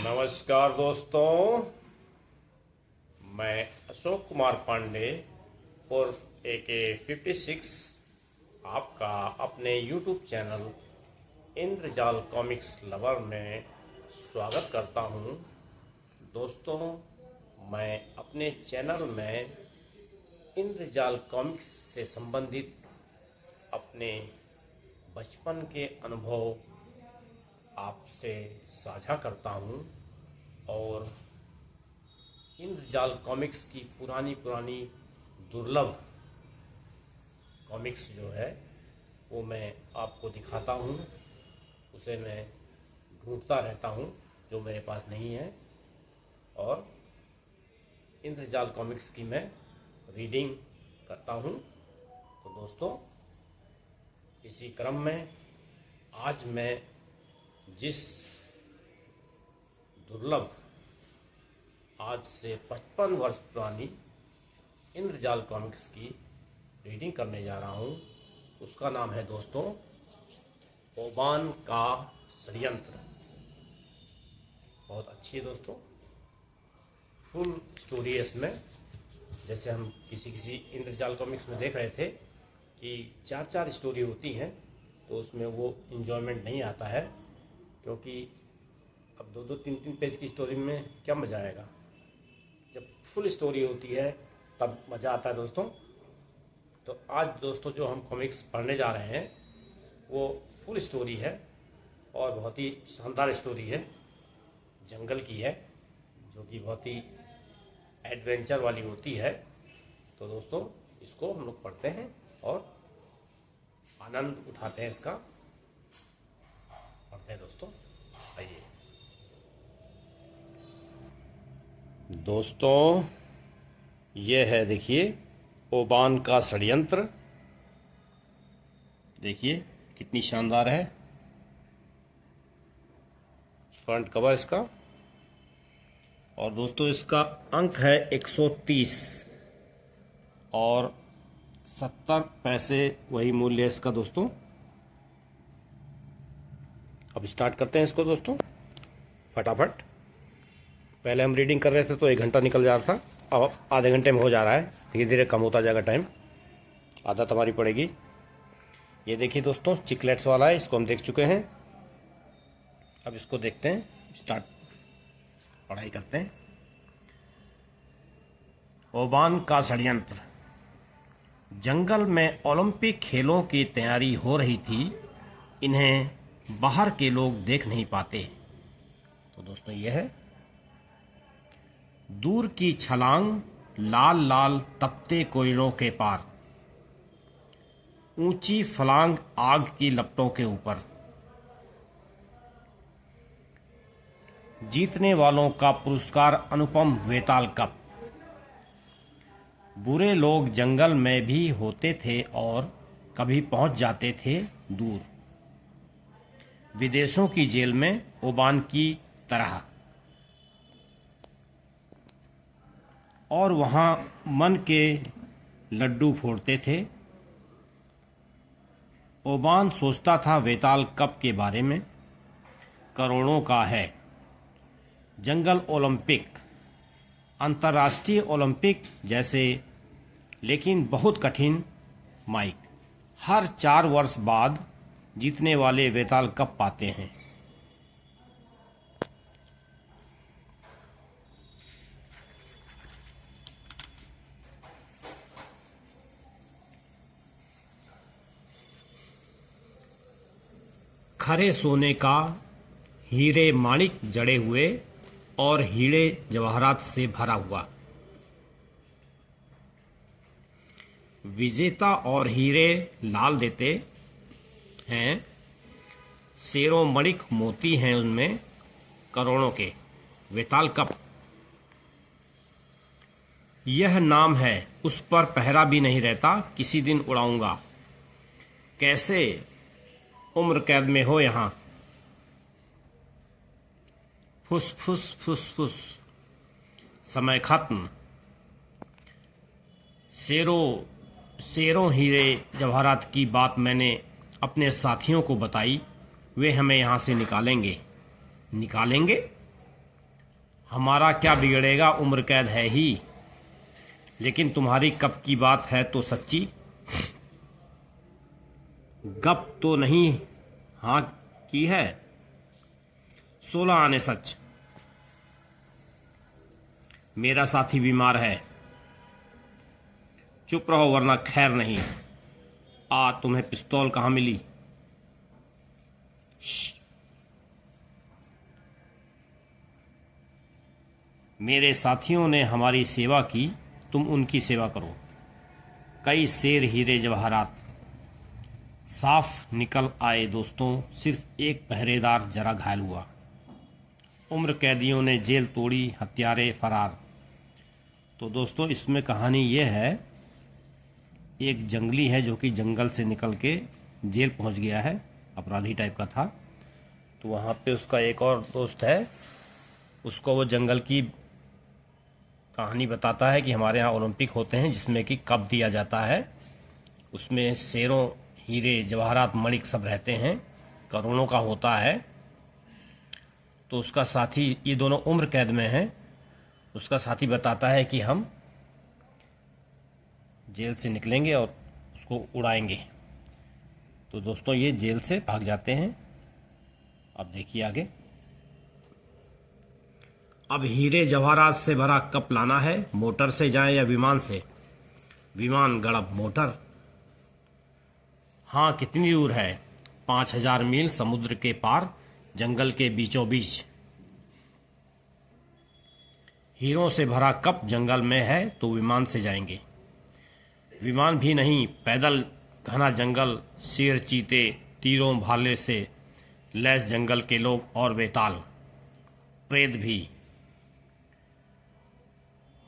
नमस्कार दोस्तों, मैं अशोक कुमार पांडे उर्फ AK56 आपका अपने YouTube चैनल इंद्रजाल कॉमिक्स लवर में स्वागत करता हूं। दोस्तों, मैं अपने चैनल में इंद्रजाल कॉमिक्स से संबंधित अपने बचपन के अनुभव आपसे साझा करता हूं और इंद्रजाल कॉमिक्स की पुरानी दुर्लभ कॉमिक्स जो है वो मैं आपको दिखाता हूं। उसे मैं ढूंढता रहता हूं जो मेरे पास नहीं है, और इंद्रजाल कॉमिक्स की मैं रीडिंग करता हूं। तो दोस्तों, इसी क्रम में आज मैं जिस दुर्लभ आज से 55 वर्ष पुरानी इंद्रजाल कॉमिक्स की रीडिंग करने जा रहा हूं, उसका नाम है दोस्तों ओबान का षड्यंत्र। बहुत अच्छी है दोस्तों, फुल स्टोरी है इसमें। जैसे हम किसी इंद्रजाल कॉमिक्स में देख रहे थे कि 4 स्टोरी होती हैं, तो उसमें वो इन्जॉयमेंट नहीं आता है, क्योंकि अब 2 3 पेज की स्टोरी में क्या मज़ा आएगा। जब फुल स्टोरी होती है तब मज़ा आता है दोस्तों। तो आज दोस्तों जो हम कॉमिक्स पढ़ने जा रहे हैं वो फुल स्टोरी है और बहुत ही शानदार स्टोरी है। जंगल की है, जो कि बहुत ही एडवेंचर वाली होती है। तो दोस्तों, इसको हम लोग पढ़ते हैं और आनंद उठाते हैं इसका। पढ़ते हैं दोस्तों, आइए। दोस्तों, ये है, देखिए, ओबान का षड्यंत्र। देखिए कितनी शानदार है फ्रंट कवर इसका। और दोस्तों, इसका अंक है 130 और 70 पैसे वही मूल्य है इसका दोस्तों। अब स्टार्ट करते हैं इसको दोस्तों फटाफट। पहले हम रीडिंग कर रहे थे तो 1 घंटा निकल जा रहा था, अब आधे घंटे में हो जा रहा है। धीरे धीरे कम होता जाएगा टाइम, आदत हमारी पड़ेगी। ये देखिए दोस्तों, चिकलेट्स वाला है, इसको हम देख चुके हैं। अब इसको देखते हैं, स्टार्ट पढ़ाई करते हैं। ओबान का षड्यंत्र। जंगल में ओलंपिक खेलों की तैयारी हो रही थी, इन्हें बाहर के लोग देख नहीं पाते। तो दोस्तों, यह है दूर की छलांग, लाल लाल तपते कोयलों के पार, ऊंची फलांग आग की लपटों के ऊपर, जीतने वालों का पुरस्कार अनुपम वेताल कप। बुरे लोग जंगल में भी होते थे और कभी पहुंच जाते थे दूर, विदेशों की जेल में ओबान की तरह, और वहां मन के लड्डू फोड़ते थे। ओबान सोचता था वेताल कप के बारे में, करोड़ों का है जंगल ओलंपिक, अंतर्राष्ट्रीय ओलंपिक जैसे, लेकिन बहुत कठिन माइक। हर 4 वर्ष बाद जीतने वाले वेताल कप पाते हैं। खरे सोने का, हीरे माणिक जड़े हुए और हीरे जवाहरात से भरा हुआ। विजेता और हीरे लाल देते हैं, शेरों मणिक मोती हैं उनमें करोड़ों के, वेताल कप। यह नाम है, उस पर पहरा भी नहीं रहता, किसी दिन उड़ाऊंगा। कैसे उम्र कैद में हो यहां, फुस फुस फुस फुस, समय खत्म। शेरों हीरे जवाहरात की बात मैंने अपने साथियों को बताई, वे हमें यहां से निकालेंगे। निकालेंगे? हमारा क्या बिगड़ेगा, उम्र कैद है ही, लेकिन तुम्हारी कप की बात है तो सच्ची। गप तो नहीं हाँ की है, 16 आने सच। मेरा साथी बीमार है, चुप रहो वरना खैर नहीं। तुम्हें पिस्तौल कहाँ मिली? मेरे साथियों ने हमारी सेवा की, तुम उनकी सेवा करो। कई शेर हीरे जवाहरात साफ निकल आए दोस्तों, सिर्फ एक पहरेदार जरा घायल हुआ। उम्र कैदियों ने जेल तोड़ी, हत्यारे फरार। तो दोस्तों इसमें कहानी यह है, एक जंगली है जो कि जंगल से निकल के जेल पहुंच गया है, अपराधी टाइप का था। तो वहाँ पे उसका एक और दोस्त है, उसको वो जंगल की कहानी बताता है कि हमारे यहाँ ओलंपिक होते हैं जिसमें कि कप दिया जाता है, उसमें शेरों हीरे जवाहरात मणिक सब रहते हैं, करोड़ों का होता है। तो उसका साथी, ये दोनों उम्र कैद में हैं, उसका साथी बताता है कि हम जेल से निकलेंगे और उसको उड़ाएंगे। तो दोस्तों ये जेल से भाग जाते हैं। अब देखिए आगे। अब हीरे जवाहरात से भरा कप लाना है, मोटर से जाएं या विमान से? विमान गड़ब मोटर। हाँ कितनी दूर है? 5000 मील समुद्र के पार, जंगल के बीचों बीच। हीरों से भरा कप जंगल में है तो विमान से जाएंगे। विमान भी नहीं, पैदल घना जंगल, शेर चीते तीरों भाले से लैस जंगल के लोग और वेताल प्रेत भी।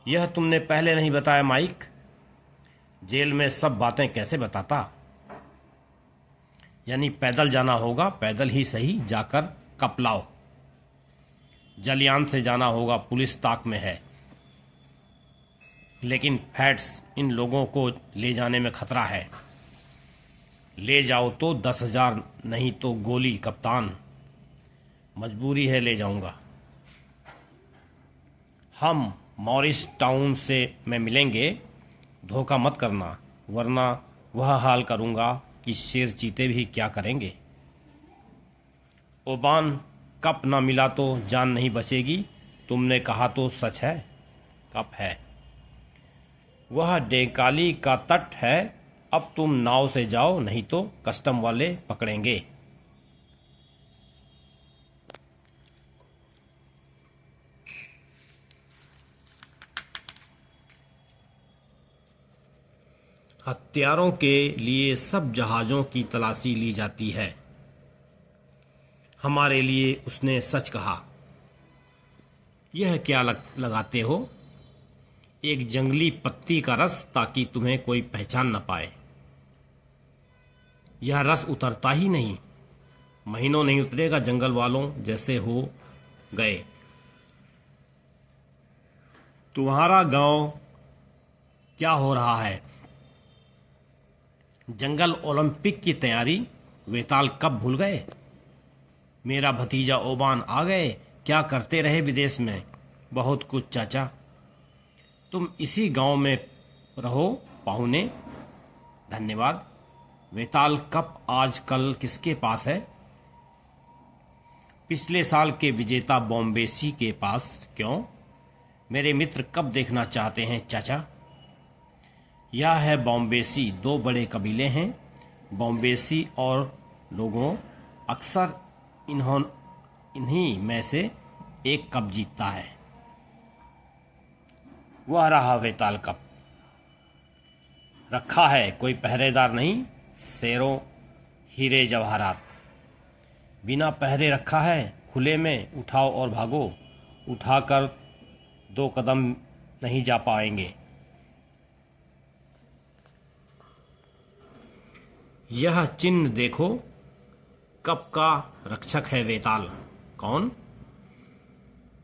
यह तुमने पहले नहीं बताया माइक, जेल में सब बातें कैसे बताता? यानी पैदल जाना होगा, पैदल ही सही, जाकर कप लाओ। जलयान से जाना होगा, पुलिस ताक में है, लेकिन फैट्स इन लोगों को ले जाने में खतरा है। ले जाओ तो 10,000, नहीं तो गोली कप्तान, मजबूरी है ले जाऊंगा। हम मॉरिस टाउन से में मिलेंगे, धोखा मत करना वरना वह हाल करूंगा कि शेर चीते भी क्या करेंगे। ओबान कप ना मिला तो जान नहीं बचेगी, तुमने कहा तो सच है, कप है। वह डेकाली का तट है, अब तुम नाव से जाओ नहीं तो कस्टम वाले पकड़ेंगे। हत्यारों के लिए सब जहाज़ों की तलाशी ली जाती है, हमारे लिए उसने सच कहा। यह क्या लगाते हो? एक जंगली पत्ती का रस, ताकि तुम्हें कोई पहचान न पाए। यह रस उतरता ही नहीं, महीनों नहीं उतरेगा, जंगल वालों जैसे हो गए। तुम्हारा गांव क्या हो रहा है? जंगल ओलंपिक की तैयारी, वेताल कब भूल गए? मेरा भतीजा ओबान आ गए, क्या करते रहे विदेश में? बहुत कुछ चाचा, तुम इसी गांव में रहो पाहुने। धन्यवाद। वेताल कप आज कल किसके पास है? पिछले साल के विजेता बॉम्बेसी के पास। क्यों? मेरे मित्र कब देखना चाहते हैं चाचा? यह है बॉम्बेसी, 2 बड़े कबीले हैं, बॉम्बेसी और लोगों। अक्सर इन्हीं में से एक कप जीतता है। वह रहा वेताल कप, रखा है, कोई पहरेदार नहीं, शेरों हीरे जवाहरात। बिना पहरे रखा है, खुले में, उठाओ और भागो। उठाकर 2 कदम नहीं जा पाएंगे। यह चिन्ह देखो, कब का रक्षक है वेताल। कौन?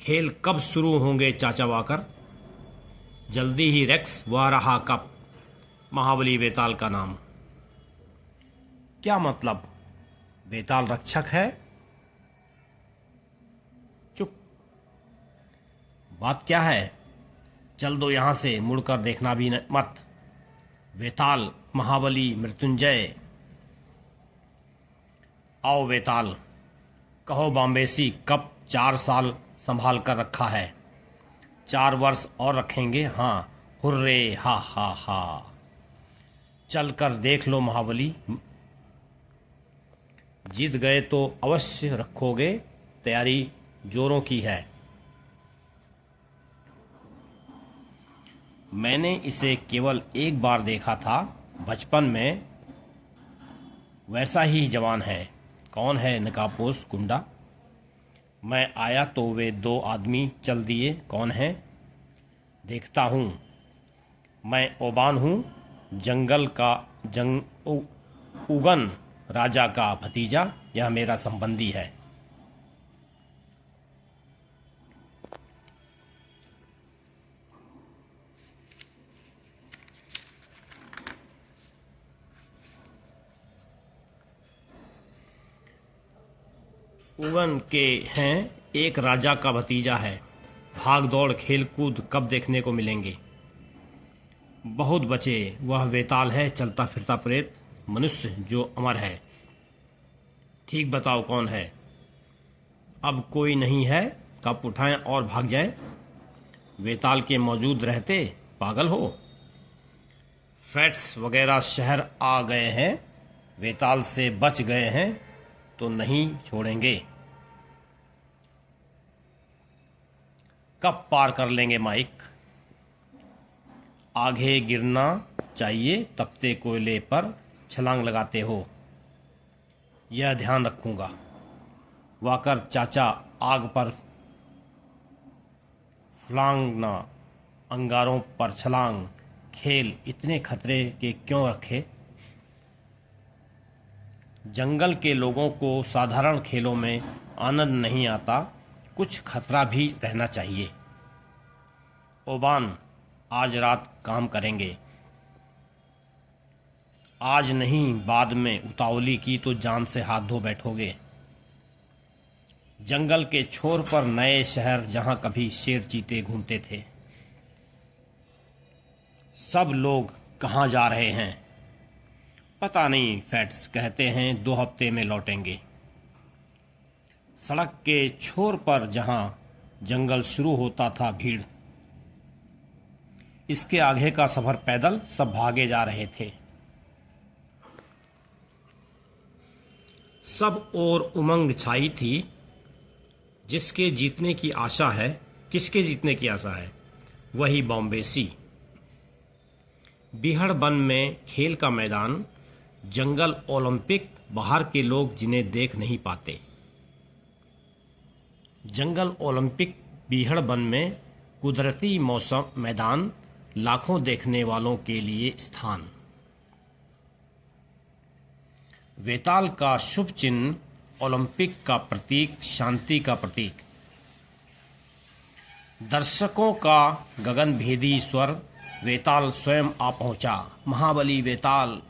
खेल कब शुरू होंगे चाचा वाकर? जल्दी ही रेक्स, वह रहा कप, महाबली वेताल का नाम। क्या मतलब? वेताल रक्षक है? चुप। बात क्या है? चल दो यहाँ से, मुड़कर देखना भी मत। वेताल, महाबली, मृत्युंजय। आओ वेताल, कहो बॉम्बेसी कब 4 साल संभाल कर रखा है? 4 वर्ष और रखेंगे। हाँ, हुर्रे, हा हा हा। चल कर देख लो महाबली, जीत गए तो अवश्य रखोगे, तैयारी जोरों की है। मैंने इसे केवल एक बार देखा था बचपन में, वैसा ही जवान है। कौन है नकाबपोश गुंडा? मैं आया तो वे 2 आदमी चल दिए। कौन है? देखता हूँ। मैं ओबान हूँ, जंगल का उगन राजा का भतीजा। यह मेरा संबंधी है। उगन के हैं, एक राजा का भतीजा है। भाग दौड़ खेल कूद कब देखने को मिलेंगे? बहुत बचे। वह वेताल है, चलता फिरता प्रेत मनुष्य जो अमर है। ठीक बताओ कौन है? अब कोई नहीं है, कब उठाएं और भाग जाएं? वेताल के मौजूद रहते पागल हो? फैट्स वगैरह शहर आ गए हैं, वेताल से बच गए हैं तो नहीं छोड़ेंगे। कब पार कर लेंगे माइक? आगे गिरना चाहिए, तपते कोयले पर छलांग लगाते हो। यह ध्यान रखूंगा। वाकर चाचा, आग पर फलांगना, अंगारों पर छलांग। खेल इतने खतरे के क्यों रखे? जंगल के लोगों को साधारण खेलों में आनंद नहीं आता, कुछ खतरा भी रहना चाहिए। ओबान, आज रात काम करेंगे। आज नहीं, बाद में। उतावली की तो जान से हाथ धो बैठोगे। जंगल के छोर पर नए शहर, जहां कभी शेर चीते घूमते थे। सब लोग कहां जा रहे हैं? पता नहीं, फैट्स कहते हैं 2 हफ्ते में लौटेंगे। सड़क के छोर पर जहां जंगल शुरू होता था भीड़, इसके आगे का सफर पैदल। सब भागे जा रहे थे। सब और उमंग छाई थी। जिसके जीतने की आशा है, किसके जीतने की आशा है? वही बॉम्बेसी। बीहड़ वन में खेल का मैदान, जंगल ओलंपिक, बाहर के लोग जिन्हें देख नहीं पाते। जंगल ओलंपिक, बीहड़ वन में कुदरती मौसम मैदान, लाखों देखने वालों के लिए स्थान। वेताल का शुभ चिन्ह, ओलंपिक का प्रतीक, शांति का प्रतीक। दर्शकों का गगनभेदी स्वर, वेताल स्वयं आ पहुंचा। महाबली वेताल।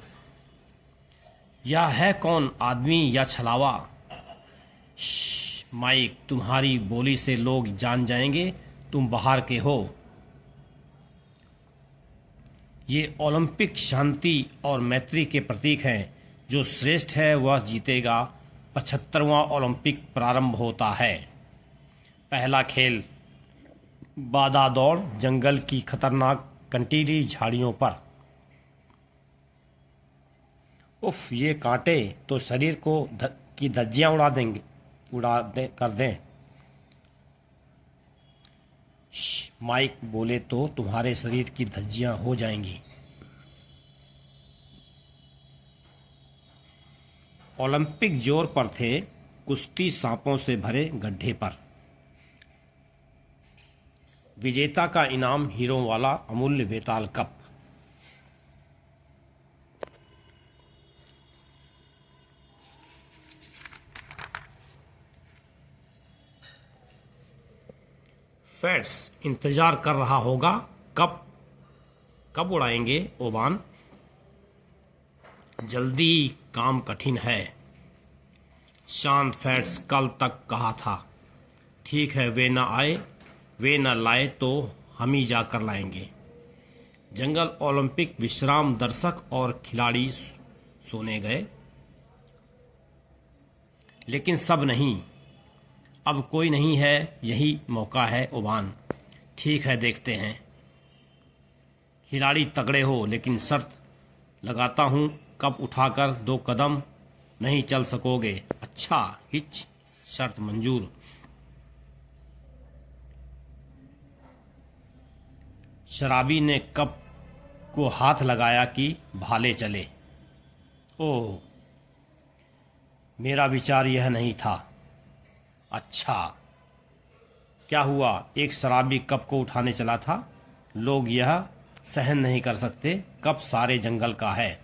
यह है कौन, आदमी या छलावा? माइक, तुम्हारी बोली से लोग जान जाएंगे तुम बाहर के हो। ये ओलंपिक शांति और मैत्री के प्रतीक हैं। जो श्रेष्ठ है वह जीतेगा। 75वां ओलंपिक प्रारंभ होता है। पहला खेल, बाधा दौड़, जंगल की खतरनाक कंटीली झाड़ियों पर। उफ, ये कांटे तो शरीर को की धज्जियां कर दें। माइक बोले तो तुम्हारे शरीर की धज्जियां हो जाएंगी। ओलंपिक जोर पर थे, कुश्ती सांपों से भरे गड्ढे पर। विजेता का इनाम, हीरो वाला अमूल्य वेताल कप। फैट्स इंतजार कर रहा होगा, कब कब उड़ाएंगे ओबान? जल्दी, काम कठिन है। शांत फैट्स, कल तक कहा था। ठीक है, वे न आए वे न लाए तो हम ही जाकर लाएंगे। जंगल ओलंपिक विश्राम, दर्शक और खिलाड़ी सोने गए, लेकिन सब नहीं। अब कोई नहीं है, यही मौका है ओबान। ठीक है, देखते हैं। खिलाड़ी तगड़े हो, लेकिन शर्त लगाता हूं, कप उठाकर 2 कदम नहीं चल सकोगे। अच्छा, हिच, शर्त मंजूर। शराबी ने कप को हाथ लगाया कि भाले चले। ओह, मेरा विचार यह नहीं था। अच्छा, क्या हुआ? एक शराबी कप को उठाने चला था। लोग यह सहन नहीं कर सकते, कप सारे जंगल का है।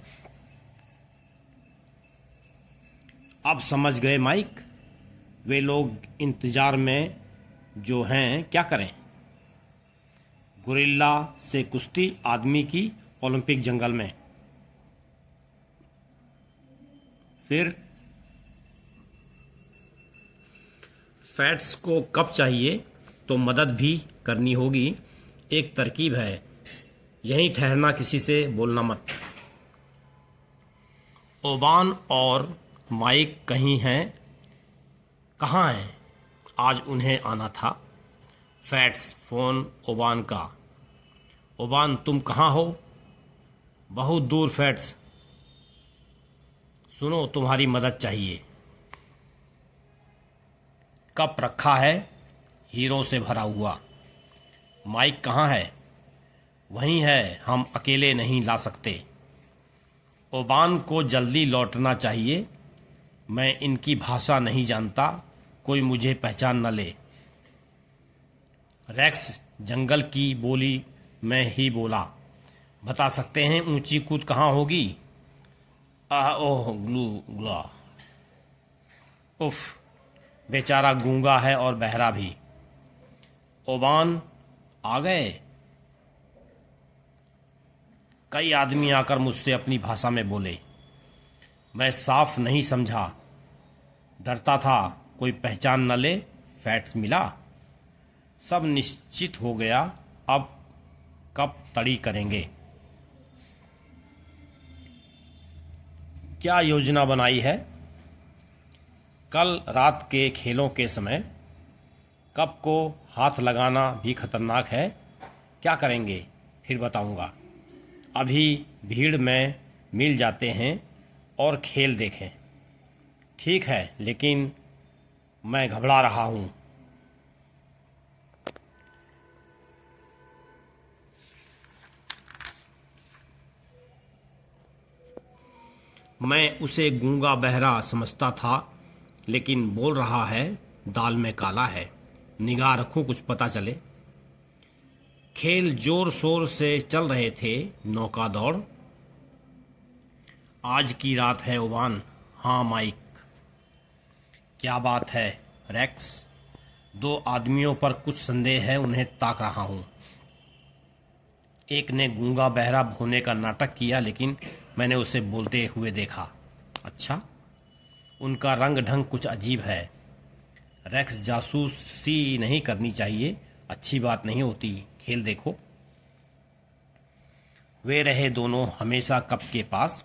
अब समझ गए माइक? वे लोग इंतजार में जो हैं, क्या करें? गोरिल्ला से कुश्ती, आदमी की ओलंपिक जंगल में। फिर फैट्स को कप चाहिए तो मदद भी करनी होगी। एक तरकीब है, यहीं ठहरना, किसी से बोलना मत। ओबान और माइक कहीं हैं? कहाँ हैं? आज उन्हें आना था। फैट्स, फोन ओबान का। ओबान, तुम कहाँ हो? बहुत दूर फैट्स। सुनो, तुम्हारी मदद चाहिए। कप रखा है, हीरो से भरा हुआ। माइक कहाँ है? वहीं है, हम अकेले नहीं ला सकते। ओबान को जल्दी लौटना चाहिए। मैं इनकी भाषा नहीं जानता, कोई मुझे पहचान न ले। रेक्स जंगल की बोली में ही बोला। बता सकते हैं ऊंची कूद कहाँ होगी? ओह, ग्लू ग्ला। उफ, बेचारा गूंगा है और बहरा भी। ओबान आ गए। कई आदमी आकर मुझसे अपनी भाषा में बोले। मैं साफ नहीं समझा, डरता था कोई पहचान न ले। फैट्स मिला, सब निश्चित हो गया। अब कब तड़ी करेंगे? क्या योजना बनाई है? कल रात के खेलों के समय कप को हाथ लगाना भी खतरनाक है। क्या करेंगे फिर बताऊंगा। अभी भीड़ में मिल जाते हैं और खेल देखें। ठीक है, लेकिन मैं घबरा रहा हूं। मैं उसे गूंगा बहरा समझता था, लेकिन बोल रहा है, दाल में काला है। निगाह रखूं, कुछ पता चले। खेल जोर शोर से चल रहे थे। नौका दौड़। आज की रात है ओबान। हाँ माइक। क्या बात है रेक्स? 2 आदमियों पर कुछ संदेह है, उन्हें ताक रहा हूं। एक ने गूंगा बहरा होने का नाटक किया, लेकिन मैंने उसे बोलते हुए देखा। अच्छा, उनका रंग ढंग कुछ अजीब है। रेक्स, जासूसी नहीं करनी चाहिए, अच्छी बात नहीं होती। खेल देखो। वे रहे दोनों हमेशा कप के पास।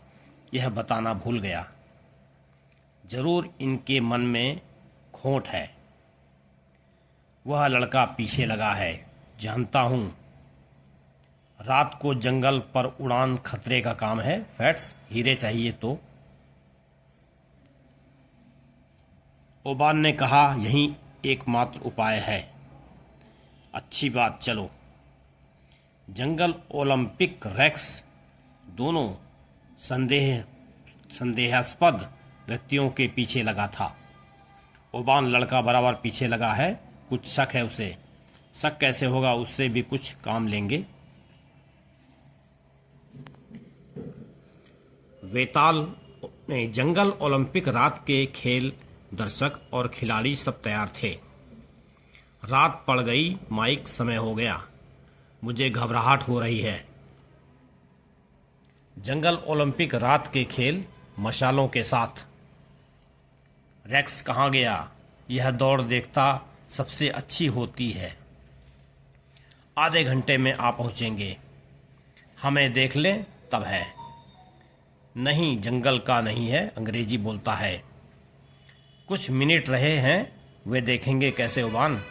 यह बताना भूल गया। जरूर इनके मन में खोट है। वह लड़का पीछे लगा है, जानता हूं। रात को जंगल पर उड़ान खतरे का काम है। फैट्स, हीरे चाहिए तो। ओबान ने कहा, यही एकमात्र उपाय है। अच्छी बात, चलो। जंगल ओलंपिक रेक्स दोनों संदेहास्पद व्यक्तियों के पीछे लगा था। ओबान लड़का बराबर पीछे लगा है, कुछ शक है उसे। शक कैसे होगा, उससे भी कुछ काम लेंगे। वेताल जंगल ओलंपिक रात के खेल, दर्शक और खिलाड़ी सब तैयार थे। रात पड़ गई माइक, समय हो गया। मुझे घबराहट हो रही है। जंगल ओलंपिक रात के खेल, मशालों के साथ। रेक्स कहाँ गया? यह दौड़ देखता सबसे अच्छी होती है। आधे घंटे में आ पहुँचेंगे। हमें देख लें तब है। नहीं, जंगल का नहीं है, अंग्रेजी बोलता है। कुछ मिनट रहे हैं, वे देखेंगे कैसे उबान।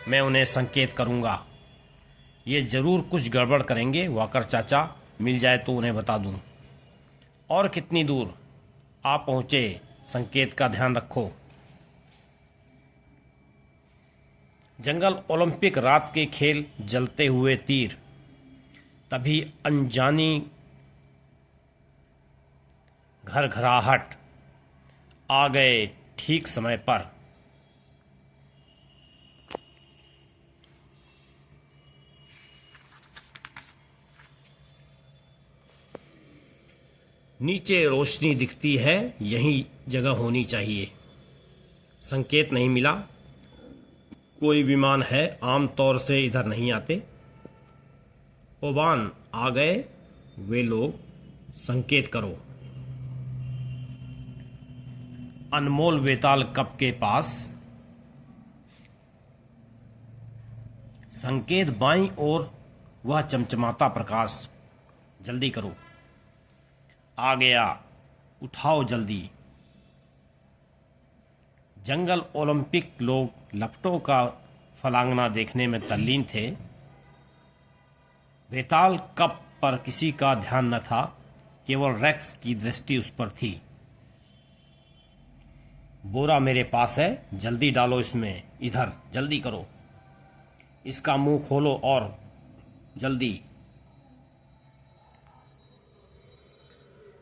मैं उन्हें संकेत करूँगा। ये ज़रूर कुछ गड़बड़ करेंगे। वॉकर चाचा मिल जाए तो उन्हें बता दूँ। और कितनी दूर? आप पहुँचे, संकेत का ध्यान रखो। जंगल ओलंपिक रात के खेल, जलते हुए तीर। तभी अनजानी घरघराहट। आ गए ठीक समय पर। नीचे रोशनी दिखती है, यही जगह होनी चाहिए। संकेत नहीं मिला। कोई विमान है, आमतौर से इधर नहीं आते। ओबान आ गए वे लोग, संकेत करो। अनमोल वेताल कप के पास। संकेत बाईं ओर, वह चमचमाता प्रकाश। जल्दी करो। आ गया, उठाओ जल्दी। जंगल ओलंपिक लोग लपटों का फलांगना देखने में तल्लीन थे। वेताल कप पर किसी का ध्यान न था, केवल रेक्स की दृष्टि उस पर थी। बोरा मेरे पास है, जल्दी डालो इसमें। इधर, जल्दी करो। इसका मुंह खोलो और जल्दी।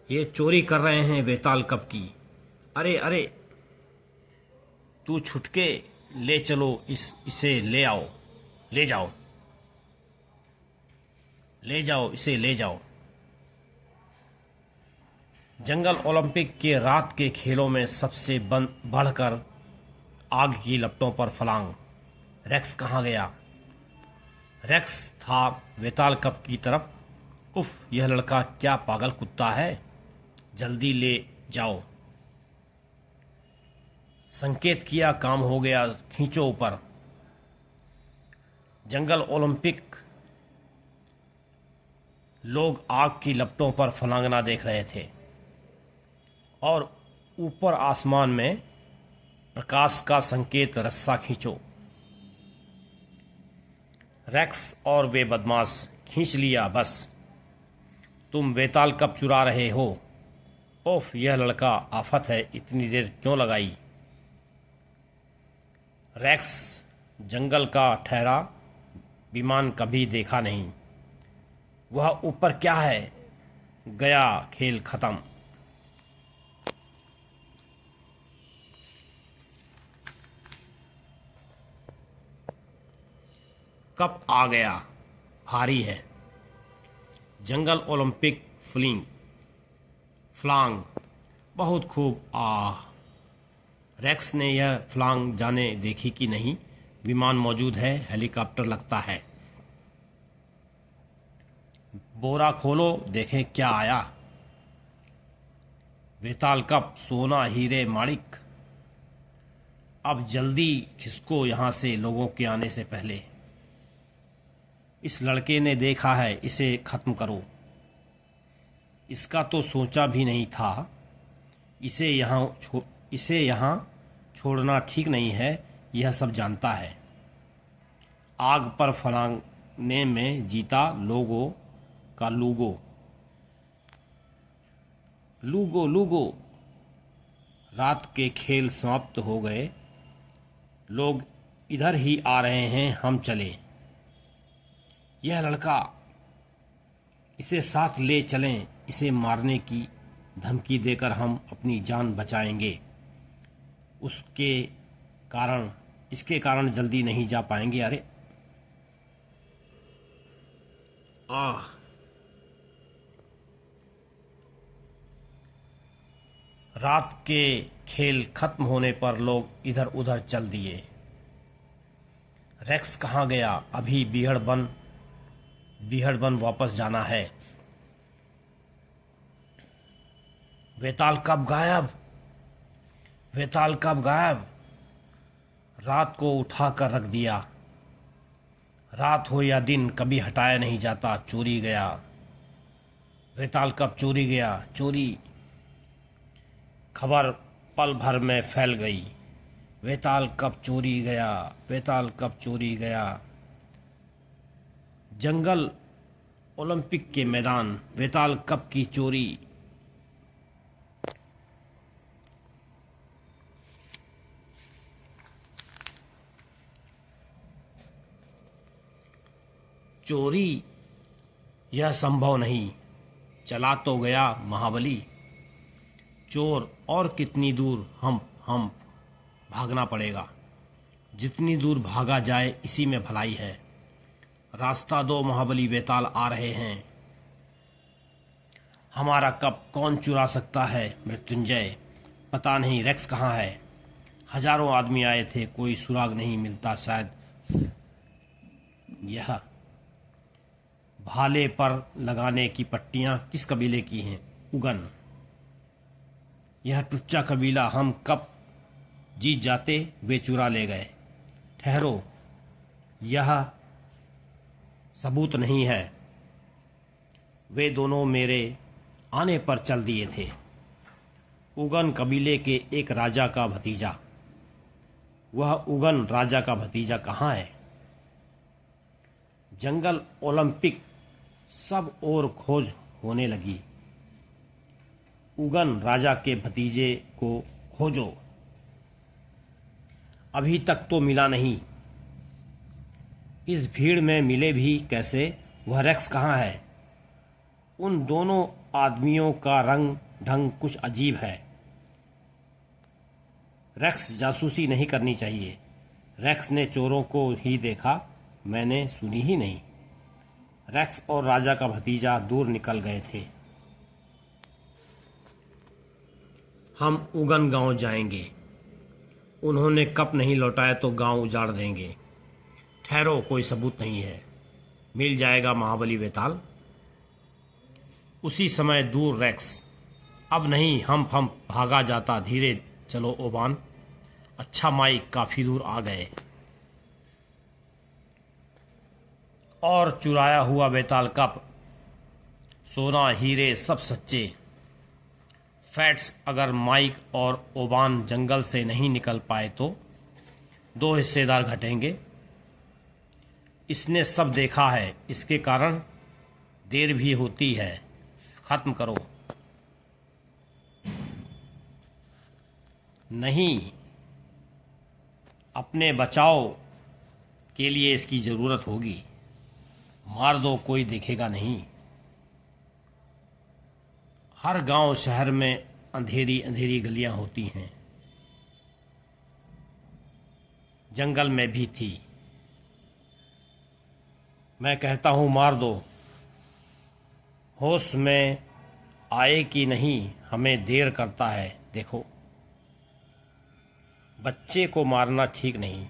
ये चोरी कर रहे हैं वेताल कप की। अरे अरे, तू छुटके ले चलो, इसे ले आओ। ले जाओ, ले जाओ, इसे ले जाओ। जंगल ओलंपिक के रात के खेलों में सबसे बढ़कर आग की लपटों पर फलांग। रेक्स कहाँ गया? रेक्स था वेताल कप की तरफ। उफ, यह लड़का क्या पागल कुत्ता है। जल्दी ले जाओ। संकेत किया, काम हो गया, खींचो ऊपर। जंगल ओलंपिक लोग आग की लपटों पर फलांगना देख रहे थे और ऊपर आसमान में प्रकाश का संकेत। रस्सा खींचो। रेक्स और वे बदमाश, खींच लिया बस। तुम वेताल कप चुरा रहे हो। ओफ, यह लड़का आफत है, इतनी देर क्यों लगाई? रेक्स जंगल का ठहरा, विमान कभी देखा नहीं। वह ऊपर क्या है? गया खेल खत्म। कप आ गया, भारी है। जंगल ओलंपिक फ्लांग, बहुत खूब। रेक्स ने यह फ्लांग जाने देखी कि नहीं। विमान मौजूद है, हेलीकॉप्टर लगता है। बोरा खोलो, देखें क्या आया। वेताल कप, सोना, हीरे, माणिक। अब जल्दी खिसको यहां से, लोगों के आने से पहले। इस लड़के ने देखा है, इसे खत्म करो। इसका तो सोचा भी नहीं था। इसे यहाँ छोड़ना ठीक नहीं है, यह सब जानता है। आग पर फलांगने में जीता लोगों का लूगो। लूगो लूगो। रात के खेल समाप्त हो गए। लोग इधर ही आ रहे हैं, हम चले। यह लड़का, इसे साथ ले चलें। इसे मारने की धमकी देकर हम अपनी जान बचाएंगे। इसके कारण जल्दी नहीं जा पाएंगे। अरे रात के खेल खत्म होने पर लोग इधर उधर चल दिए। रेक्स कहाँ गया? अभी बीहड़ बन वापस जाना है। वेताल कब गायब? वेताल कब गायब? रात को उठा कर रख दिया। रात हो या दिन कभी हटाया नहीं जाता, चोरी गया। वेताल कप चोरी गया, चोरी। खबर पल भर में फैल गई। वेताल कप चोरी गया, वेताल कप चोरी गया। जंगल ओलंपिक के मैदान, वेताल कप की चोरी। चोरी यह संभव नहीं, चला तो गया महाबली। चोर और कितनी दूर हम भागना पड़ेगा। जितनी दूर भागा जाए इसी में भलाई है। रास्ता दो महाबली, वेताल आ रहे हैं। हमारा कप कौन चुरा सकता है मृत्युंजय? पता नहीं रेक्स कहाँ है। हजारों आदमी आए थे, कोई सुराग नहीं मिलता। शायद यह भाले पर लगाने की पट्टियां किस कबीले की हैं? उगन। यह टुच्चा कबीला। हम कब जीत जाते, वे चुरा ले गए। ठहरो, यह सबूत नहीं है। वे दोनों मेरे आने पर चल दिए थे। उगन कबीले के एक राजा का भतीजा। वह उगन राजा का भतीजा कहाँ है? जंगल ओलंपिक सब ओर खोज होने लगी। उगन राजा के भतीजे को खोजो। अभी तक तो मिला नहीं। इस भीड़ में मिले भी कैसे? वह रेक्स कहाँ है? उन दोनों आदमियों का रंग ढंग कुछ अजीब है। रेक्स जासूसी नहीं करनी चाहिए। रेक्स ने चोरों को ही देखा, मैंने सुनी ही नहीं। रेक्स और राजा का भतीजा दूर निकल गए थे। हम उगन गांव जाएंगे। उन्होंने कप नहीं लौटाया तो गांव उजाड़ देंगे। ठहरो, कोई सबूत नहीं है। मिल जाएगा महाबली वेताल। उसी समय दूर रेक्स। अब नहीं, हम भागा जाता। धीरे चलो ओबान। अच्छा माइक, काफी दूर आ गए। और चुराया हुआ वेताल कप, सोना हीरे सब सच्चे। फैट्स, अगर माइक और ओबान जंगल से नहीं निकल पाए तो 2 हिस्सेदार घटेंगे। इसने सब देखा है, इसके कारण देर भी होती है। खत्म करो। नहीं, अपने बचाव के लिए इसकी जरूरत होगी। मार दो, कोई देखेगा नहीं। हर गांव शहर में अंधेरी अंधेरी गलियां होती हैं। जंगल में भी थी। मैं कहता हूं मार दो। होश में आए कि नहीं, हमें देर करता है। देखो, बच्चे को मारना ठीक नहीं।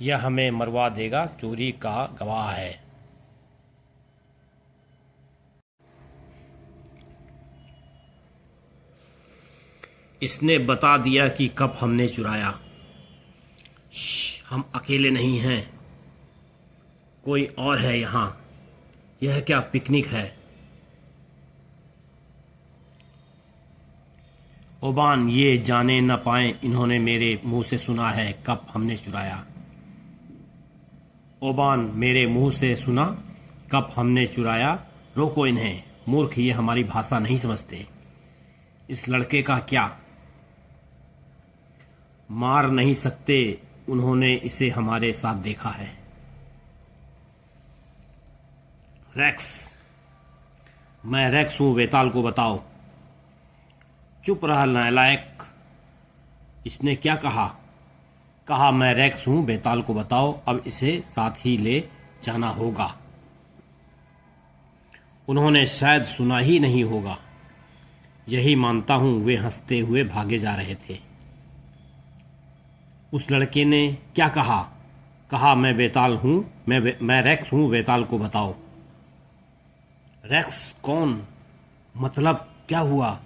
यह हमें मरवा देगा। चोरी का गवाह है। इसने बता दिया कि कब हमने चुराया। हम अकेले नहीं हैं, कोई और है यहाँ। यह क्या पिकनिक है? ओबान ये जाने न पाए, इन्होंने मेरे मुंह से सुना है कब हमने चुराया। ओबान, मेरे मुंह से सुना कब हमने चुराया। रोको इन्हें, मूर्ख, ये हमारी भाषा नहीं समझते। इस लड़के का क्या? मार नहीं सकते, उन्होंने इसे हमारे साथ देखा है। रेक्स, मैं रेक्स हूं, वेताल को बताओ। चुप रहा नालायक। इसने क्या कहा? कहा मैं रेक्स हूं, वेताल को बताओ। अब इसे साथ ही ले जाना होगा। उन्होंने शायद सुना ही नहीं होगा। यही मानता हूं। वे हंसते हुए भागे जा रहे थे। उस लड़के ने क्या कहा? कहा मैं वेताल हूं, मैं रेक्स हूं, वेताल को बताओ। रेक्स कौन? मतलब क्या हुआ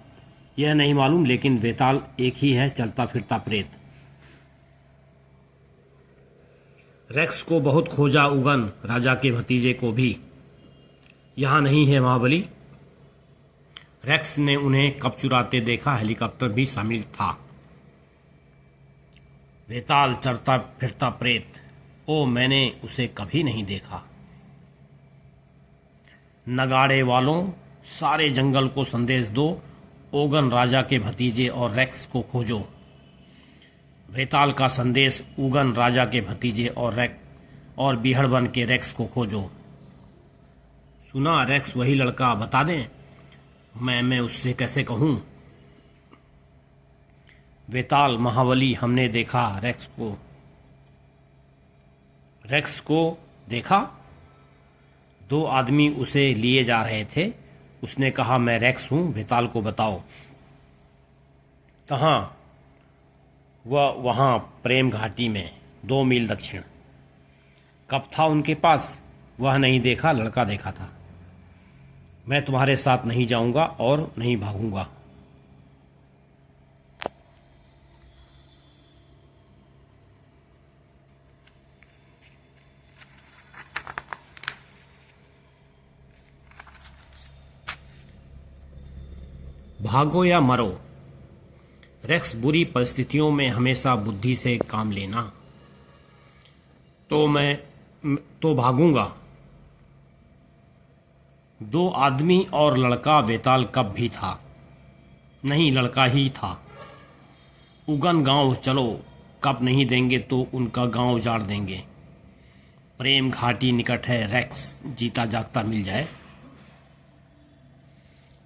यह नहीं मालूम, लेकिन वेताल एक ही है, चलता फिरता प्रेत। रेक्स को बहुत खोजा उगन राजा के भतीजे को भी, यहाँ नहीं है महाबली। रेक्स ने उन्हें कब चुराते देखा, हेलीकॉप्टर भी शामिल था। वेताल चरता फिरता प्रेत, ओ मैंने उसे कभी नहीं देखा। नगाड़े वालों, सारे जंगल को संदेश दो, ओगन राजा के भतीजे और रेक्स को खोजो। वेताल का संदेश, उगन राजा के भतीजे और बिहड़बन के रेक्स को खोजो। सुना रेक्स वही लड़का, बता दें मैं उससे कैसे कहूं। वेताल, महाबली, हमने देखा रेक्स को देखा। 2 आदमी उसे लिए जा रहे थे। उसने कहा मैं रेक्स हूं, वेताल को बताओ कहाँ। वह वहां प्रेम घाटी में 2 मील दक्षिण। कब था उनके पास, वह नहीं देखा, लड़का देखा था। मैं तुम्हारे साथ नहीं जाऊंगा और नहीं भागूंगा। भागो या मरो। रेक्स, बुरी परिस्थितियों में हमेशा बुद्धि से काम लेना। तो भागूंगा। 2 आदमी और लड़का। वेताल कब भी था? नहीं, लड़का ही था। उगन गांव चलो, कब नहीं देंगे तो उनका गांव उजाड़ देंगे। प्रेम घाटी निकट है, रेक्स जीता जागता मिल जाए।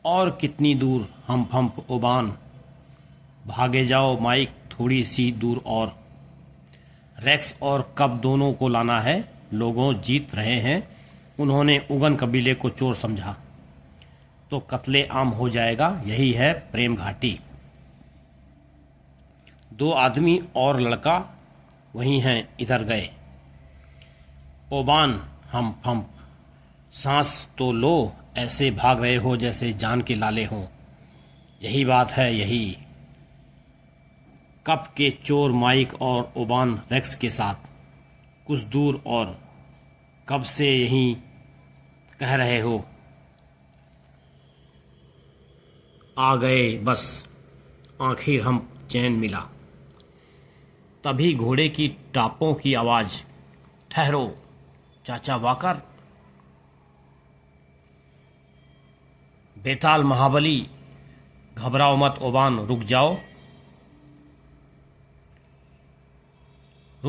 और कितनी दूर, हम्फ ओबान, भागे जाओ माइक, थोड़ी सी दूर और। रेक्स और कब दोनों को लाना है, लोगों जीत रहे हैं। उन्होंने उगन कबीले को चोर समझा तो कत्ले आम हो जाएगा। यही है प्रेम घाटी। 2 आदमी और लड़का वही हैं, इधर गए। ओबान, हम्फ, सांस तो लो, ऐसे भाग रहे हो जैसे जान के लाले हों। यही बात है, यही। कब के चोर माइक और ओबान रेक्स के साथ कुछ दूर, और कब से यही कह रहे हो। आ गए बस, आखिर हम चैन मिला। तभी घोड़े की टापों की आवाज, ठहरो चाचा वाकर। बेताल, महाबली, घबराओ मत ओबान, रुक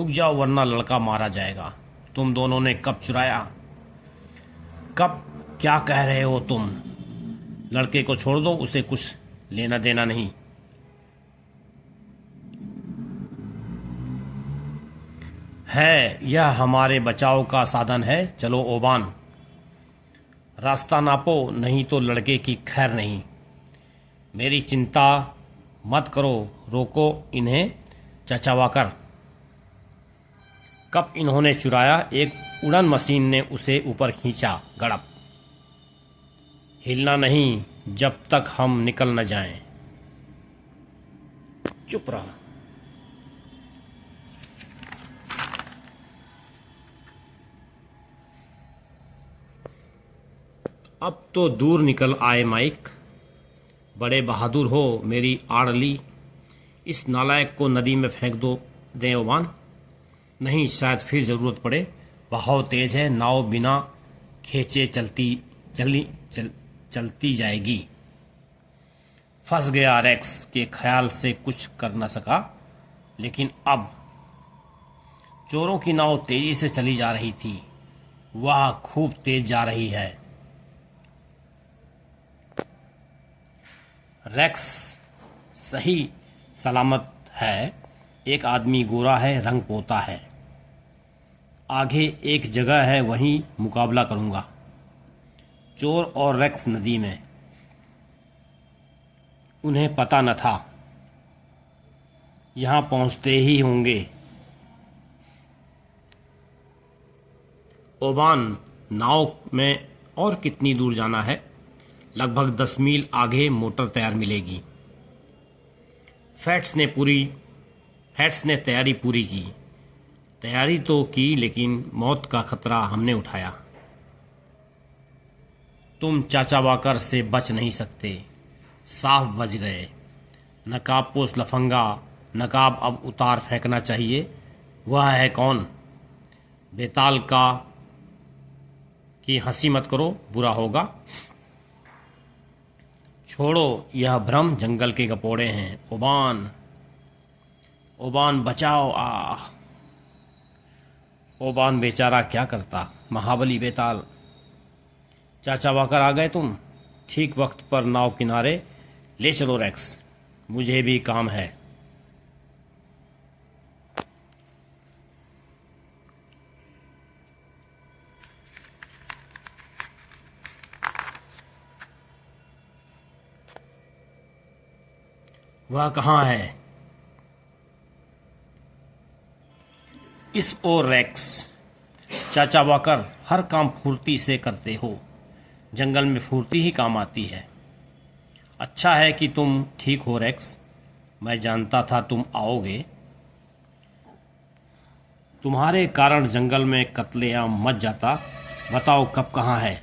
जाओ वरना लड़का मारा जाएगा। तुम दोनों ने कब चुराया? कब? क्या कह रहे हो तुम? लड़के को छोड़ दो, उसे कुछ लेना देना नहीं। है, यह हमारे बचाव का साधन है। चलो ओबान, रास्ता नापो, नहीं तो लड़के की खैर नहीं। मेरी चिंता मत करो, रोको इन्हें चाचा वाकर। कब इन्होंने चुराया? एक उड़न मशीन ने उसे ऊपर खींचा, गड़प। हिलना नहीं जब तक हम निकल न जाएं। चुप रहा। अब तो दूर निकल आए माइक, बड़े बहादुर हो मेरी आड़ली। इस नालायक को नदी में फेंक दो दें ओबान। नहीं, शायद फिर जरूरत पड़े। बहाव तेज है, नाव बिना खींचे चलती जाएगी। फंस गया रेक्स के ख्याल से कुछ कर न सका। लेकिन अब चोरों की नाव तेजी से चली जा रही थी। वह खूब तेज जा रही है। रेक्स सही सलामत है। एक आदमी गोरा है, रंग पोता है। आगे एक जगह है, वहीं मुकाबला करूंगा। चोर और रेक्स नदी में। उन्हें पता न था, यहां पहुंचते ही होंगे। ओबान, नाव में और कितनी दूर जाना है? लगभग 10 मील आगे मोटर तैयार मिलेगी। फैट्स ने तैयारी पूरी की। तैयारी तो की, लेकिन मौत का खतरा हमने उठाया। तुम चाचा वाकर से बच नहीं सकते। साफ बच गए। नकाबपोश लफंगा, नकाब अब उतार फेंकना चाहिए। वह है कौन? बेताल का कि हंसी मत करो, बुरा होगा। छोड़ो, यह भ्रम जंगल के गपोड़े हैं। ओबान, ओबान बचाओ। ओबान बेचारा क्या करता। महाबली बेताल, चाचा वाकर आ गए तुम। ठीक वक्त पर नाव किनारे ले चलो रेक्स, मुझे भी काम है। वह कहाँ है? इस ओर रेक्स। चाचा वाकर, हर काम फुर्ती से करते हो। जंगल में फुर्ती ही काम आती है। अच्छा है कि तुम ठीक हो रेक्स। मैं जानता था तुम आओगे। तुम्हारे कारण जंगल में कत्लेआम मच जाता। बताओ कप कहाँ है?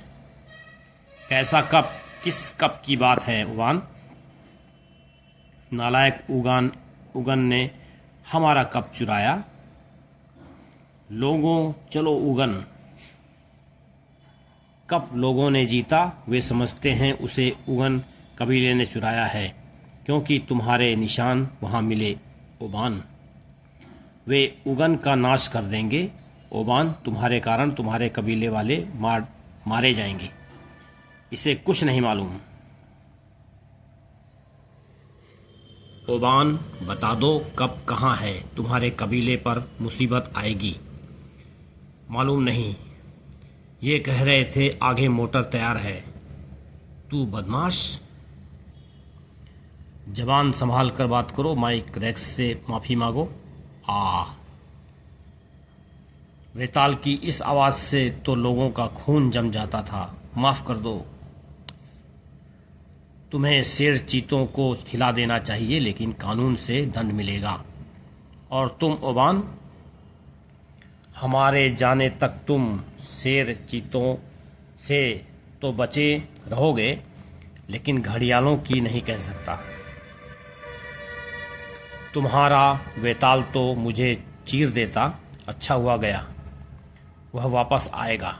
कैसा कप? किस कप की बात है उगान? नालायक उगन ने हमारा कप चुराया। लोगों, चलो उगन। कप लोगों ने जीता। वे समझते हैं उसे उगन कबीले ने चुराया है, क्योंकि तुम्हारे निशान वहां मिले ओबान। वे उगन का नाश कर देंगे ओबान। तुम्हारे कारण तुम्हारे कबीले वाले मारे जाएंगे। इसे कुछ नहीं मालूम। ओबान, बता दो कब कहाँ है? तुम्हारे कबीले पर मुसीबत आएगी। मालूम नहीं। ये कह रहे थे आगे मोटर तैयार है। तू बदमाश, जबान संभाल कर बात करो। माइक, रेक्स से माफी मांगो। वेताल की इस आवाज से तो लोगों का खून जम जाता था। माफ कर दो। तुम्हें शेर चीतों को खिला देना चाहिए, लेकिन कानून से दंड मिलेगा। और तुम ओबान, हमारे जाने तक तुम शेर चीतों से तो बचे रहोगे, लेकिन घड़ियालों की नहीं कह सकता। तुम्हारा वेताल तो मुझे चीर देता। अच्छा हुआ गया। वह वापस आएगा।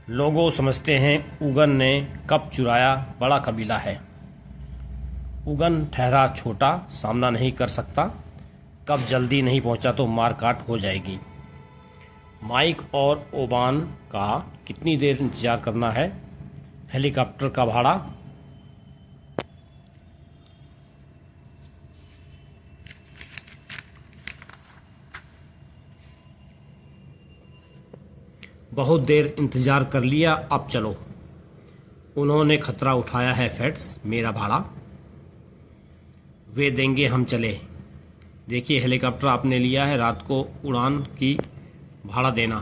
लोगों समझते हैं उगन ने कब चुराया। बड़ा कबीला है। उगन ठहरा छोटा, सामना नहीं कर सकता। कब जल्दी नहीं पहुंचा तो मार काट हो जाएगी। माइक और ओबान का कितनी देर इंतजार करना है? हेलीकॉप्टर का भाड़ा? बहुत देर इंतजार कर लिया, अब चलो। उन्होंने खतरा उठाया है फेट्स, मेरा भाड़ा वे देंगे, हम चले। देखिए, हेलीकॉप्टर आपने लिया है, रात को उड़ान की भाड़ा देना।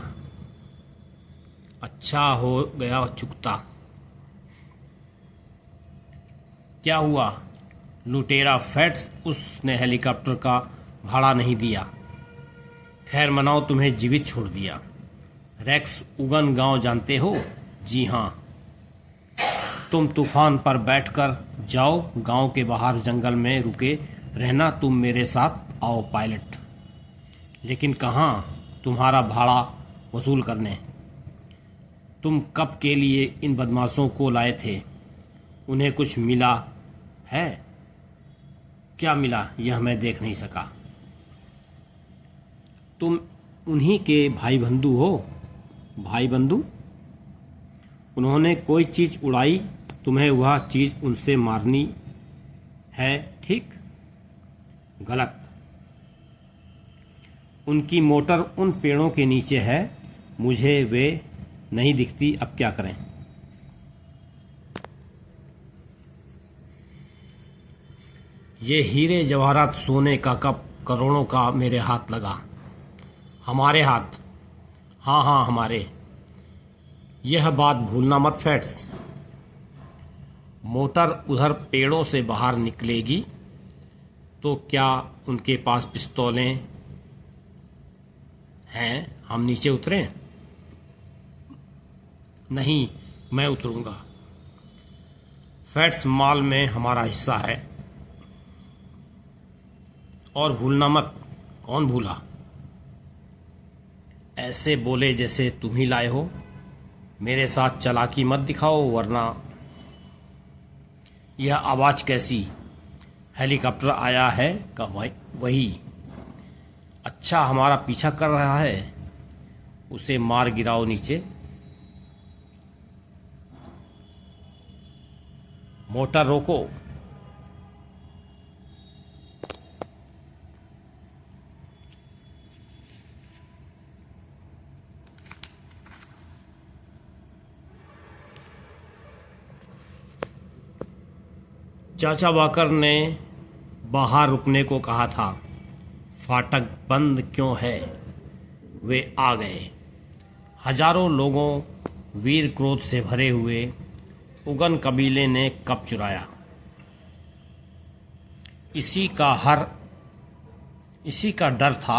अच्छा हो गया चुकता। क्या हुआ? लुटेरा फेट्स, उसने हेलीकॉप्टर का भाड़ा नहीं दिया। खैर मनाओ, तुम्हें जीवित छोड़ दिया। रेक्स, उगन गांव जानते हो? जी हाँ। तुम तूफान पर बैठकर जाओ। गांव के बाहर जंगल में रुके रहना। तुम मेरे साथ आओ पायलट। लेकिन कहाँ? तुम्हारा भाड़ा वसूल करने। तुम कब के लिए इन बदमाशों को लाए थे? उन्हें कुछ मिला है? क्या मिला यह मैं देख नहीं सका। तुम उन्हीं के भाई बंधु हो। भाई बंधु? उन्होंने कोई चीज उड़ाई, तुम्हें वह चीज उनसे मारनी है, ठीक? गलत। उनकी मोटर उन पेड़ों के नीचे है। मुझे वे नहीं दिखती। अब क्या करें? ये हीरे जवाहरात सोने का कप करोड़ों का मेरे हाथ लगा। हमारे हाथ? हाँ हाँ, हमारे। यह बात भूलना मत फेट्स। मोटर उधर पेड़ों से बाहर निकलेगी तो क्या उनके पास पिस्तौलें हैं हम नीचे उतरें? नहीं, मैं उतरूंगा। फैट्स मॉल में हमारा हिस्सा है। और भूलना मत। कौन भूला? ऐसे बोले जैसे तुम ही लाए हो। मेरे साथ चालाकी मत दिखाओ वरना। यह आवाज़ कैसी? हेलीकॉप्टर आया है का वही? अच्छा, हमारा पीछा कर रहा है। उसे मार गिराओ नीचे। मोटर रोको। चाचा वाकर ने बाहर रुकने को कहा था। फाटक बंद क्यों है? वे आ गए। हजारों लोगों वीर क्रोध से भरे हुए उगन कबीले ने कप चुराया। इसी का डर था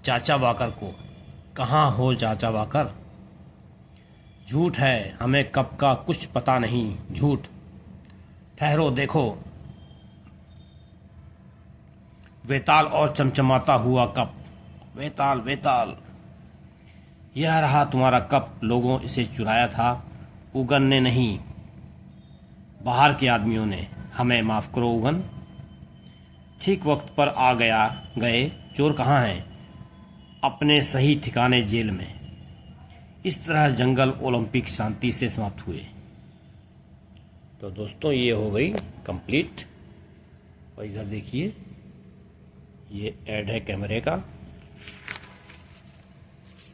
चाचा वाकर को। कहाँ हो चाचा वाकर? झूठ है, हमें कप का कुछ पता नहीं। झूठ। ठहरो, देखो। वेताल और चमचमाता हुआ कप। वेताल, वेताल। यह रहा तुम्हारा कप। लोगों इसे चुराया था, उगन ने नहीं, बाहर के आदमियों ने। हमें माफ करो उगन। ठीक वक्त पर आ गए। चोर कहाँ हैं? अपने सही ठिकाने, जेल में। इस तरह जंगल ओलंपिक शांति से समाप्त हुए। तो दोस्तों, ये हो गई कंप्लीट। और इधर देखिए, ये ऐड है कैमरे का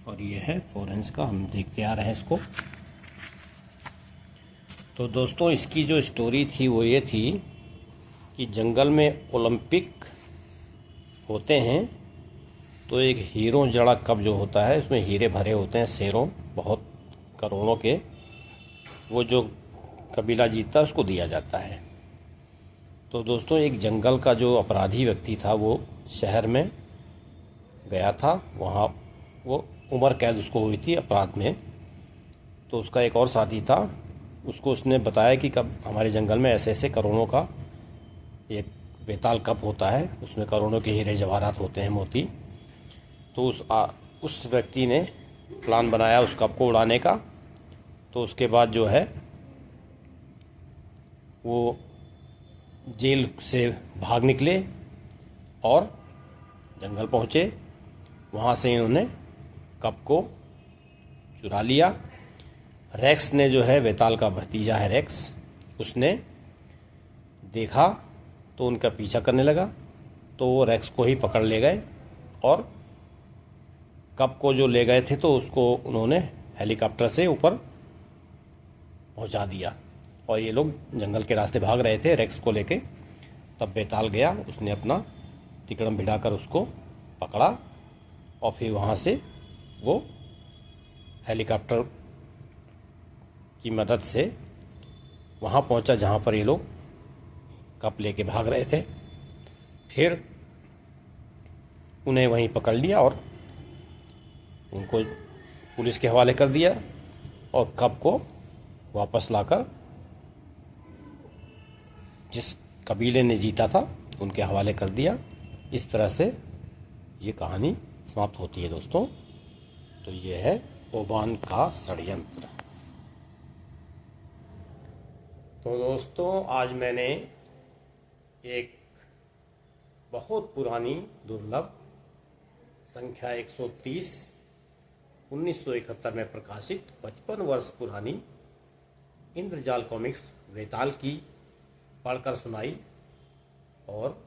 और ये है फोरेंस का। हम देखते आ रहे हैं इसको। तो दोस्तों, इसकी जो स्टोरी थी वो ये थी कि जंगल में ओलंपिक होते हैं तो एक हीरो जड़ा कप जो होता है, उसमें हीरे भरे होते हैं, शेरों, बहुत करोड़ों के। वो जो कबीला जीतता है उसको दिया जाता है। तो दोस्तों, एक जंगल का जो अपराधी व्यक्ति था वो शहर में गया था। वहाँ वो उम्र कैद उसको हुई थी अपराध में। तो उसका एक और साथी था, उसको उसने बताया कि कब हमारे जंगल में ऐसे ऐसे करोड़ों का एक बेताल कप होता है, उसमें करोड़ों के हीरे जवाहरात होते हैं, मोती। तो उस व्यक्ति ने प्लान बनाया उस कप को उड़ाने का। तो उसके बाद जो है वो जेल से भाग निकले और जंगल पहुँचे। वहाँ से इन्होंने कप को चुरा लिया। रेक्स ने जो है, वेताल का भतीजा है रेक्स, उसने देखा तो उनका पीछा करने लगा। तो वो रेक्स को ही पकड़ ले गए और कप को जो ले गए थे तो उसको उन्होंने हेलीकॉप्टर से ऊपर पहुंचा दिया। और ये लोग जंगल के रास्ते भाग रहे थे रेक्स को लेके। तब बेताल गया, उसने अपना तिकड़म भिड़ाकर उसको पकड़ा और फिर वहाँ से वो हेलीकॉप्टर की मदद से वहाँ पहुँचा जहाँ पर ये लोग कप लेके भाग रहे थे। फिर उन्हें वहीं पकड़ लिया और उनको पुलिस के हवाले कर दिया और कप को वापस लाकर जिस कबीले ने जीता था उनके हवाले कर दिया। इस तरह से ये कहानी समाप्त होती है दोस्तों। तो ये है ओबान का षड्यंत्र। तो दोस्तों, आज मैंने एक बहुत पुरानी, दुर्लभ, संख्या 130, 1971 में प्रकाशित 55 वर्ष पुरानी इंद्रजाल कॉमिक्स वेताल की पढ़कर सुनाई। और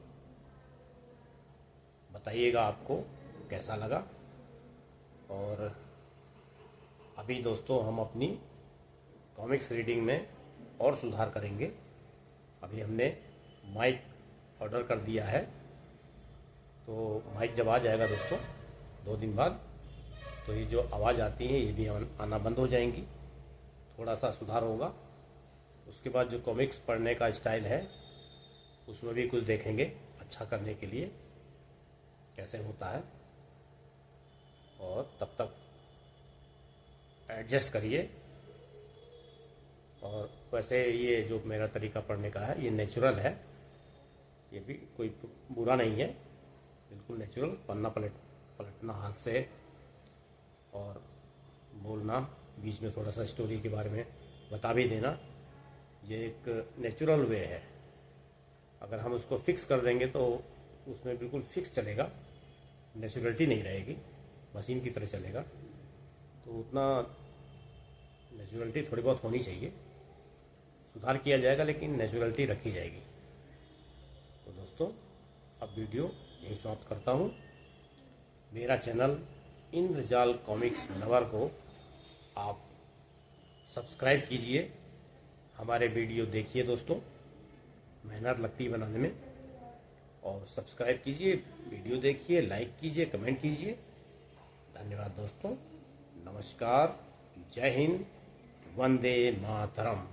बताइएगा आपको कैसा लगा। और अभी दोस्तों हम अपनी कॉमिक्स रीडिंग में और सुधार करेंगे। अभी हमने माइक ऑर्डर कर दिया है, तो माइक जब आ जाएगा दोस्तों 2 दिन बाद, तो ये जो आवाज़ आती है ये भी आना बंद हो जाएंगी। थोड़ा सा सुधार होगा। उसके बाद जो कॉमिक्स पढ़ने का स्टाइल है उसमें भी कुछ देखेंगे अच्छा करने के लिए कैसे होता है। एडजस्ट करिए। और वैसे ये जो मेरा तरीका पढ़ने का है ये नेचुरल है, ये भी कोई बुरा नहीं है, बिल्कुल नेचुरल। पन्ना पलटना हाथ से और बोलना, बीच में थोड़ा सा स्टोरी के बारे में बता भी देना, ये एक नेचुरल वे है। अगर हम उसको फिक्स कर देंगे तो उसमें बिल्कुल फिक्स चलेगा, नेचुरलिटी नहीं रहेगी, मशीन की तरह चलेगा। तो उतना नेचुरलिटी थोड़ी बहुत होनी चाहिए, सुधार किया जाएगा लेकिन नेचुरलिटी रखी जाएगी। तो दोस्तों अब वीडियो यही समाप्त करता हूँ। मेरा चैनल इंद्रजाल कॉमिक्स लवर को आप सब्सक्राइब कीजिए, हमारे वीडियो देखिए दोस्तों, मेहनत लगती है बनाने में। और सब्सक्राइब कीजिए, वीडियो देखिए, लाइक कीजिए, कमेंट कीजिए। धन्यवाद दोस्तों, नमस्कार, जय हिंद, वंदे मातरम।